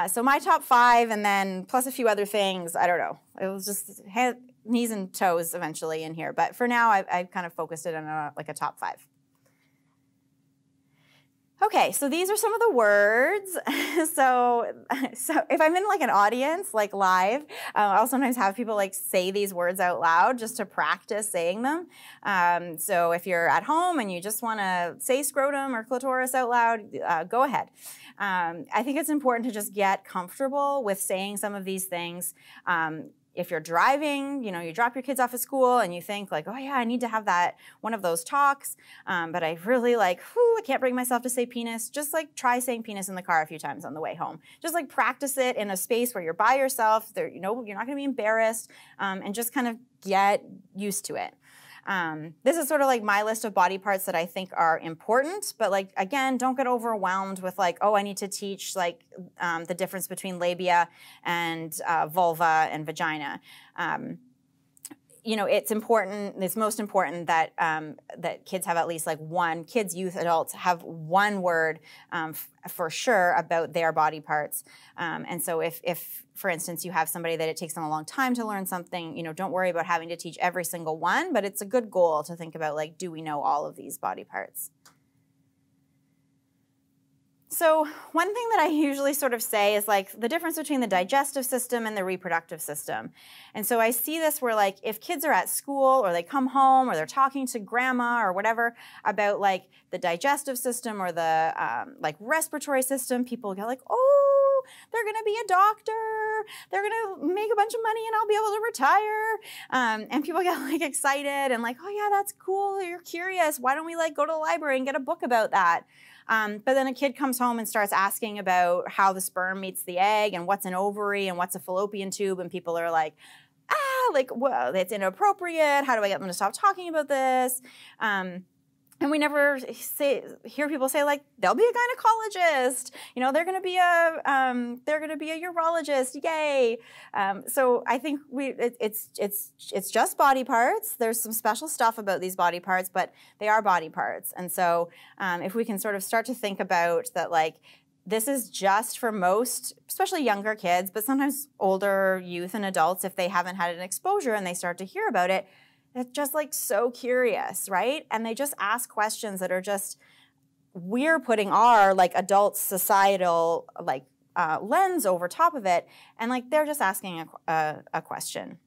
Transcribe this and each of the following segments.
So my top 5, and then plus a few other things. I don't know. It was just knees and toes eventually in here. But for now, I've kind of focused it on like a top 5. Okay, so these are some of the words. so if I'm in like an audience, like live, I'll sometimes have people like say these words out loud just to practice saying them. So if you're at home and you just want to say scrotum or clitoris out loud, go ahead. I think it's important to just get comfortable with saying some of these things. If you're driving, you know, you drop your kids off at school and you think like, oh yeah, I need to have one of those talks, but I really like, I can't bring myself to say penis. Just like try saying penis in the car a few times on the way home. Just like practice it in a space where you're by yourself. There, you know, you're not going to be embarrassed, and just kind of get used to it. This is sort of like my list of body parts that I think are important, but like, again, don't get overwhelmed with like, oh, I need to teach like the difference between labia and vulva and vagina. You know, it's important, it's most important that that kids have at least like one, kids, youth, adults have one word for sure about their body parts. And so if, for instance, you have somebody that it takes them a long time to learn something, you know, don't worry about having to teach every single one, but it's a good goal to think about like, do we know all of these body parts? So one thing that I usually sort of say is like the difference between the digestive system and the reproductive system. And so I see this where like if kids are at school or they come home or they're talking to grandma or whatever about like the digestive system or the like respiratory system, people get like, oh, they're going to be a doctor. They're going to make a bunch of money and I'll be able to retire. And people get like excited and like, oh yeah, that's cool. You're curious. Why don't we like go to the library and get a book about that? But then a kid comes home and starts asking about how the sperm meets the egg and what's an ovary and what's a fallopian tube, and people are like, like, well, it's inappropriate. How do I get them to stop talking about this? And we never hear people say like, they'll be a gynecologist. You know, they're going to be a urologist. Yay! So I think it's just body parts. There's some special stuff about these body parts, but they are body parts. And so if we can sort of start to think about that, like this is just for most, especially younger kids, but sometimes older youth and adults, if they haven't had an exposure and they start to hear about it. They're just like so curious, right? And they just ask questions that are just, we're putting our like adult societal like lens over top of it. And like they're just asking a question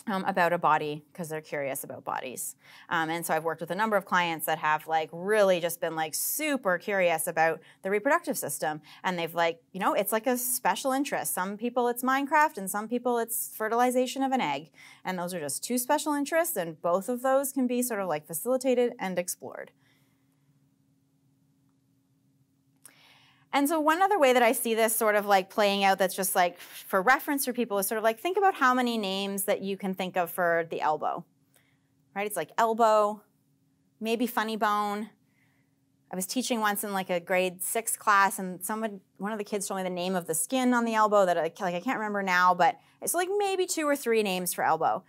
about a body because they're curious about bodies. And so I've worked with a number of clients that have like really just been like super curious about the reproductive system. And they've like, you know, it's like a special interest. Some people it's Minecraft and some people it's fertilization of an egg. And those are just two special interests, and both of those can be sort of like facilitated and explored. And so one other way that I see this sort of like playing out that's just like for reference for people is sort of like think about how many names that you can think of for the elbow, right? It's like elbow, maybe funny bone. I was teaching once in like a grade 6 class, and one of the kids told me the name of the skin on the elbow that I can't remember now, but it's like maybe 2 or 3 names for elbow.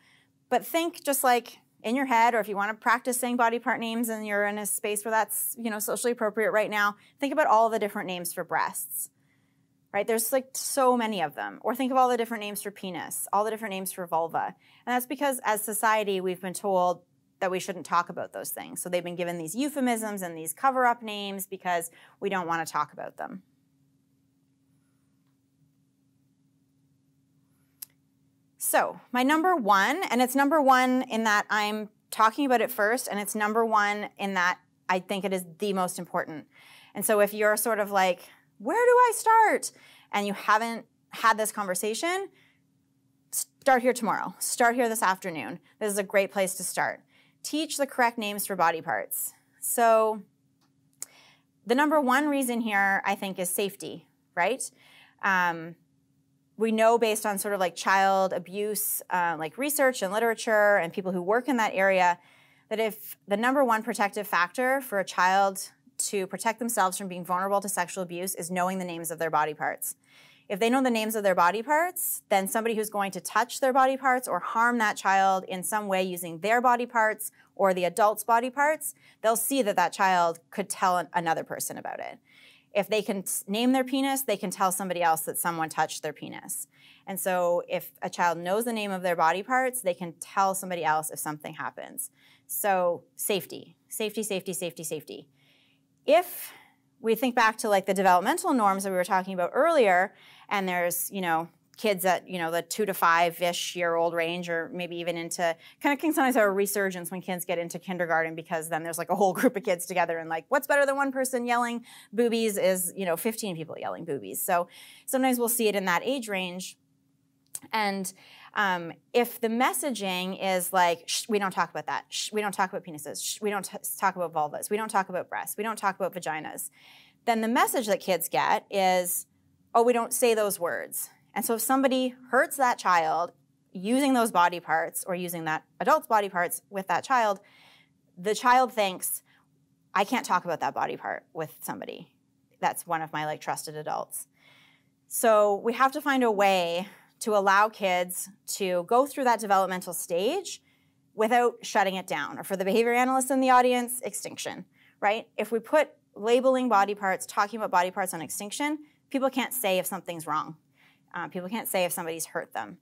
But think just like in your head, or if you want to practice saying body part names and you're in a space where that's, you know, socially appropriate right now, think about all the different names for breasts, right? There's like so many of them. Or think of all the different names for penis, all the different names for vulva. And that's because as society, we've been told that we shouldn't talk about those things. So they've been given these euphemisms and these cover-up names because we don't want to talk about them. So my number 1, and it's number 1 in that I'm talking about it first, and it's number 1 in that I think it is the most important. And so if you're sort of like, where do I start? And you haven't had this conversation, start here tomorrow. Start here this afternoon. This is a great place to start. Teach the correct names for body parts. So the number 1 reason here, I think, is safety, right? We know based on sort of like child abuse, like research and literature and people who work in that area, that if the number 1 protective factor for a child to protect themselves from being vulnerable to sexual abuse is knowing the names of their body parts. If they know the names of their body parts, then somebody who's going to touch their body parts or harm that child in some way using their body parts or the adult's body parts, they'll see that that child could tell another person about it. if they can name their penis, they can tell somebody else that someone touched their penis. And so if a child knows the name of their body parts, they can tell somebody else if something happens. So safety, safety, safety, safety, safety. If we think back to like the developmental norms that we were talking about earlier, and there's, you know, kids at, you know, the 2 to 5-ish year old range, or maybe even into, kind of can sometimes have a resurgence when kids get into kindergarten, because then there's like a whole group of kids together, and like, what's better than one person yelling boobies is, you know, 15 people yelling boobies. So sometimes we'll see it in that age range. And if the messaging is like, shh, we don't talk about that, shh, we don't talk about penises, shh, we don't talk about vulvas, we don't talk about breasts, we don't talk about vaginas, then the message that kids get is, oh, we don't say those words. And so if somebody hurts that child using those body parts, or using that adult's body parts with that child, the child thinks, I can't talk about that body part with somebody. That's one of my like trusted adults. So we have to find a way to allow kids to go through that developmental stage without shutting it down. Or for the behavior analysts in the audience, extinction, right? If we put labeling body parts, talking about body parts on extinction, people can't say if something's wrong. People can't say if somebody's hurt them.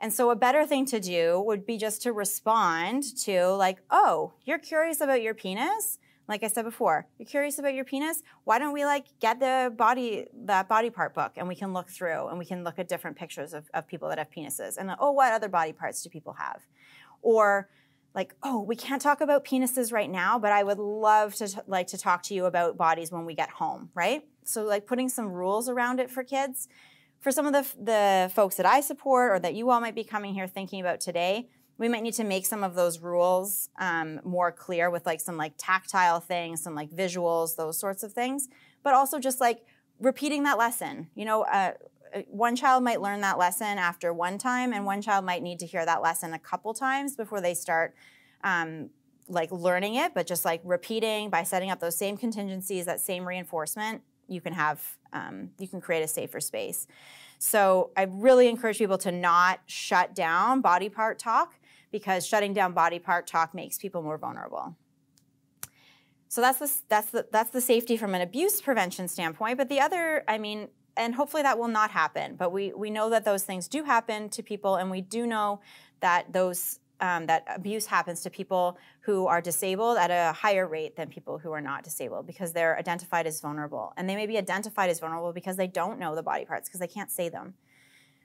And so a better thing to do would be just to respond to like, oh, you're curious about your penis? Like I said before, you're curious about your penis? Why don't we like get that body part book, and we can look through, and we can look at different pictures of people that have penises, and oh, what other body parts do people have? Or like, oh, we can't talk about penises right now, but I would love to talk to you about bodies when we get home, right? So like putting some rules around it for kids. For some of the folks that I support, or that you all might be coming here thinking about today, we might need to make some of those rules more clear with like some like tactile things, some like visuals, those sorts of things, but also just like repeating that lesson. You know, one child might learn that lesson after one time, and one child might need to hear that lesson a couple times before they start like learning it, but just like repeating by setting up those same contingencies, that same reinforcement, you can have, you can create a safer space. So I really encourage people to not shut down body part talk, because shutting down body part talk makes people more vulnerable. So that's the safety from an abuse prevention standpoint. But the other, I mean, and hopefully that will not happen, but we know that those things do happen to people, and we do know that those that abuse happens to people who are disabled at a higher rate than people who are not disabled, because they're identified as vulnerable. And they may be identified as vulnerable because they don't know the body parts, because they can't say them.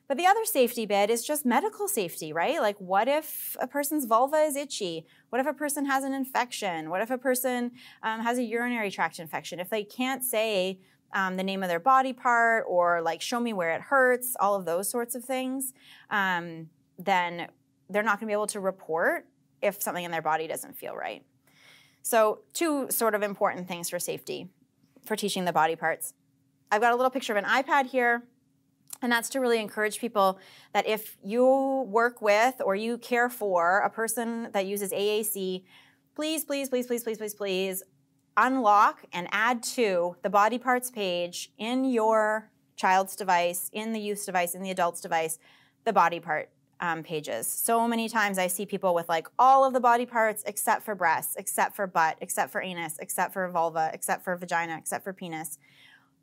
But the other safety bit is just medical safety, right? Like, what if a person's vulva is itchy? What if a person has an infection? What if a person has a urinary tract infection? If they can't say the name of their body part, or like show me where it hurts, all of those sorts of things, then they're not going to be able to report if something in their body doesn't feel right. So 2 sort of important things for safety, for teaching the body parts. I've got a little picture of an iPad here, and that's to really encourage people that if you work with or you care for a person that uses AAC, please, please, please, please, please, please, please unlock and add to the body parts page in your child's device, in the youth's device, in the adult's device, the body part pages. So many times I see people with like all of the body parts except for breasts, except for butt, except for anus, except for vulva, except for vagina, except for penis.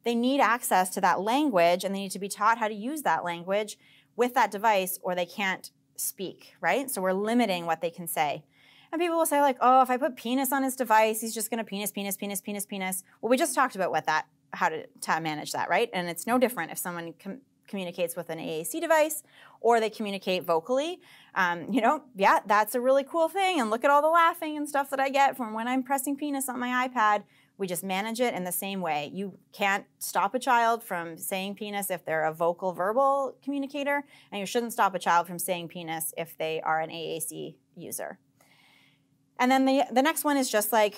They need access to that language, and they need to be taught how to use that language with that device, or they can't speak, right? So we're limiting what they can say. And people will say like, oh, if I put penis on his device, he's just going to penis, penis, penis, penis, penis. Well, we just talked about how to manage that, right? And it's no different if someone communicates with an AAC device, or they communicate vocally. You know, yeah, that's a really cool thing, and look at all the laughing and stuff that I get from when I'm pressing penis on my iPad. We just manage it in the same way. You can't stop a child from saying penis if they're a vocal verbal communicator, and you shouldn't stop a child from saying penis if they are an AAC user. And then the next one is just like,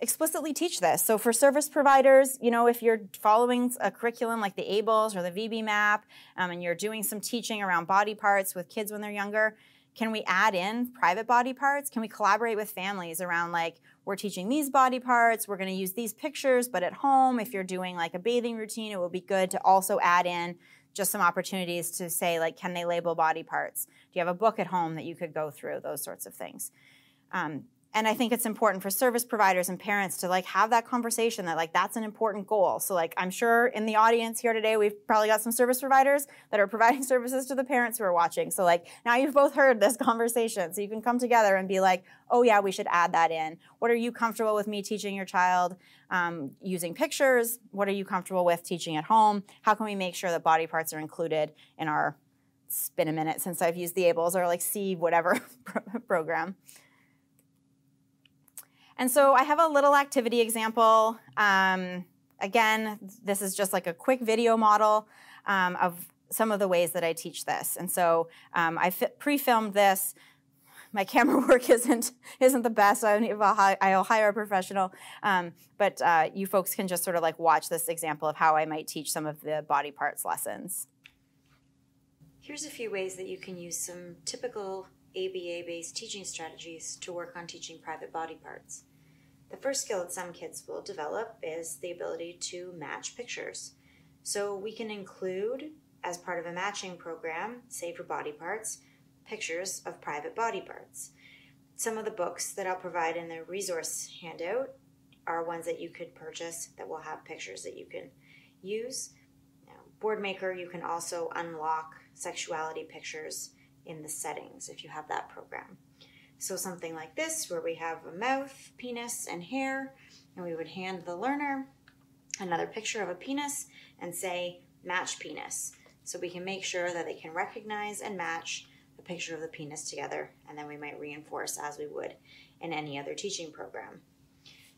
explicitly teach this. So for service providers, you know, if you're following a curriculum like the ABLS or the VB map, and you're doing some teaching around body parts with kids when they're younger, can we add in private body parts? Can we collaborate with families around like, we're teaching these body parts, we're gonna use these pictures, but at home, if you're doing like a bathing routine, it would be good to also add in just some opportunities to say like, can they label body parts? Do you have a book at home that you could go through? Those sorts of things. And I think it's important for service providers and parents to like have that conversation that like that's an important goal. So like I'm sure in the audience here today, we've probably got some service providers that are providing services to the parents who are watching. So like now you've both heard this conversation. So you can come together and be like, oh yeah, we should add that in. What are you comfortable with me teaching your child using pictures? What are you comfortable with teaching at home? How can we make sure that body parts are included in our, it's been a minute since I've used the ABLES or like C whatever program. And so I have a little activity example. Again, this is just like a quick video model of some of the ways that I teach this. And so I pre-filmed this. My camera work isn't the best. I'll hire a professional. But you folks can just sort of like watch this example of how I might teach some of the body parts lessons. Here's a few ways that you can use some typical ABA-based teaching strategies to work on teaching private body parts. The first skill that some kids will develop is the ability to match pictures. So we can include, as part of a matching program, say for body parts, pictures of private body parts. Some of the books that I'll provide in the resource handout are ones that you could purchase that will have pictures that you can use. Now, Boardmaker, you can also unlock sexuality pictures in the settings if you have that program. So something like this, where we have a mouth, penis, and hair, and we would hand the learner another picture of a penis and say, match penis. So we can make sure that they can recognize and match the picture of the penis together, and then we might reinforce as we would in any other teaching program.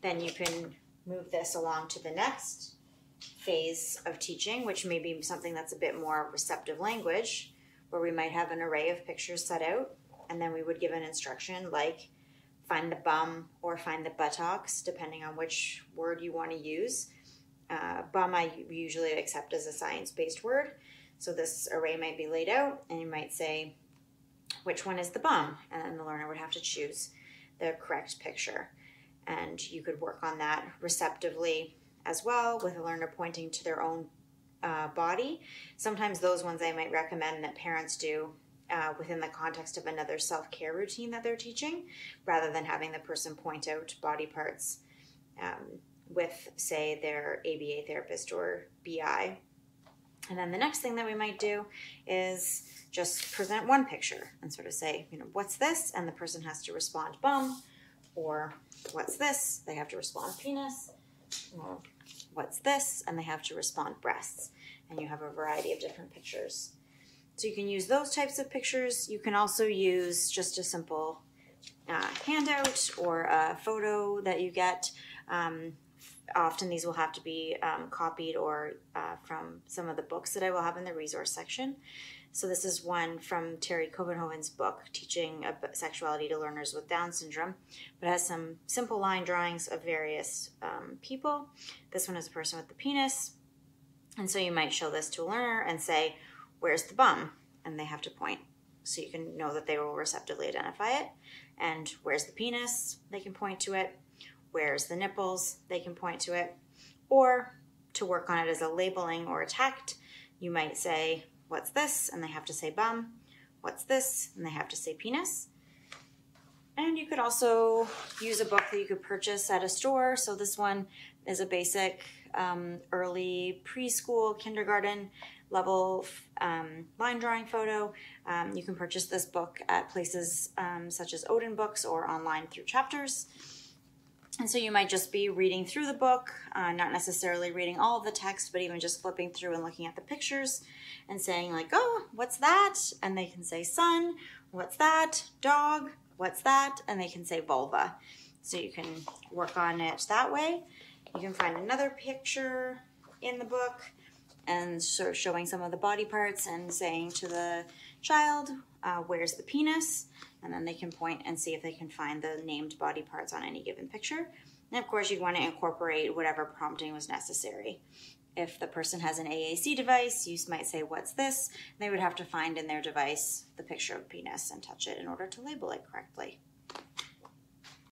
Then you can move this along to the next phase of teaching, which may be something that's a bit more receptive language, where we might have an array of pictures set out, and then we would give an instruction like find the bum or find the buttocks, depending on which word you want to use. Bum I usually accept as a science-based word. So this array might be laid out, and you might say, which one is the bum? And then the learner would have to choose the correct picture. And you could work on that receptively as well, with a learner pointing to their own body. Sometimes those ones I might recommend that parents do within the context of another self-care routine that they're teaching, rather than having the person point out body parts with, say, their ABA therapist or BI. And then the next thing that we might do is just present one picture and sort of say, what's this? And the person has to respond bum, or what's this? They have to respond penis, or what's this? And they have to respond breasts. And you have a variety of different pictures. So you can use those types of pictures. You can also use just a simple handout or a photo that you get. Often these will have to be copied or from some of the books that I will have in the resource section. So this is one from Terry Covenhoven's book, Teaching Sexuality to Learners with Down Syndrome, but it has some simple line drawings of various people. This one is a person with the penis. And so you might show this to a learner and say, where's the bum? And they have to point. So you can know that they will receptively identify it. And where's the penis? They can point to it. Where's the nipples? They can point to it. Or to work on it as a labeling or a tact, you might say, what's this? And they have to say bum. What's this? And they have to say penis. And you could also use a book that you could purchase at a store. So this one is a basic early preschool, kindergarten level line drawing photo. You can purchase this book at places such as Odin Books or online through Chapters. And so you might just be reading through the book, not necessarily reading all of the text, but even just flipping through and looking at the pictures and saying like, oh, what's that? And they can say sun. What's that? Dog. What's that? And they can say vulva. So you can work on it that way. You can find another picture in the book and sort of showing some of the body parts and saying to the child, where's the penis? And then they can point and see if they can find the named body parts on any given picture. And of course, you'd want to incorporate whatever prompting was necessary. If the person has an AAC device, you might say, what's this? They would have to find in their device the picture of penis and touch it in order to label it correctly.